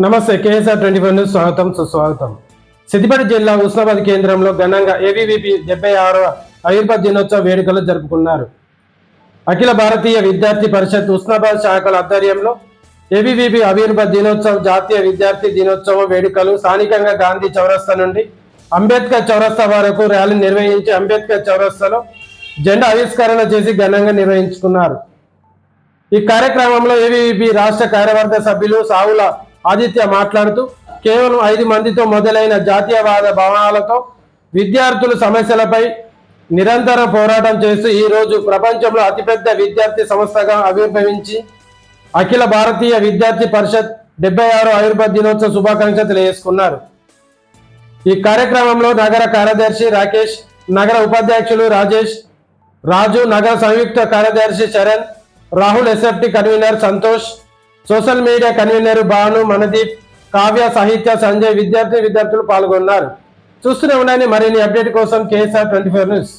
నమస్తే KSR 24 news స్వాగతం సుస్వాగతం. సిద్దిపేట జిల్లా ఉస్నాబాద్ కేంద్రంలో ఘనంగా ఏబీవీపీ 76వ ఆవిర్భావ దినోత్సవ వేడుకలు జరుపుకున్నారు. అఖిల భారతీయ విద్యార్థి పరిషత్ ఉస్నాబాద్ శాఖల ఆధ్వర్యంలో ఏబీవీపీ ఆవిర్భావ దినోత్సవం జాతీయ విద్యార్థి దినోత్సవ వేడుకలు స్థానికంగా గాంధీ చౌరస్తా నుండి అంబేద్కర్ చౌరస్తా వరకు ర్యాలీ నిర్వహించి అంబేద్కర్ చౌరస్తాలో జెండా ఆవిష్కరణ చేసి ఘనంగా నిర్వహించుకున్నారు. ఈ కార్యక్రమంలో ఏబీవీపీ రాష్ట్ర కార్యవర్గ సభ్యులు సావుల ఆదిత్య మాట్లాడుతూ కేవలం 5 మందితో మొదలైన జాతీయవాద భావనలతో విద్యార్థుల సమస్యలపై నిరంతరం పోరాటం చేస్తూ ఈ రోజు ప్రపంచంలో అతిపెద్ద విద్యార్థి సంస్థగా ఆవిర్భవించి అఖిల భారతీయ విద్యార్థి పరిషత్ 76వ ఆవిర్భావ దినోత్సవ శుభాకాంక్షలు తెలియజేసుకున్నారు. ఈ కార్యక్రమంలో నగర కార్యదర్శి రాకేష్, నగర ఉపాధ్యక్షులు రాజేష్, రాజు, నగర సంయుక్త కార్యదర్శి Charan, Rahul, SFT convener Santosh, social media convener Bhanu, Mandeep, Kavya, సాహిత్య, సంజయ్, విద్యార్థులు పాల్గొన్నారు. చూస్తూనే ఉండండి మరిన్ని అప్డేట్ కోసం కేఎస్ఆర్ 24 న్యూస్.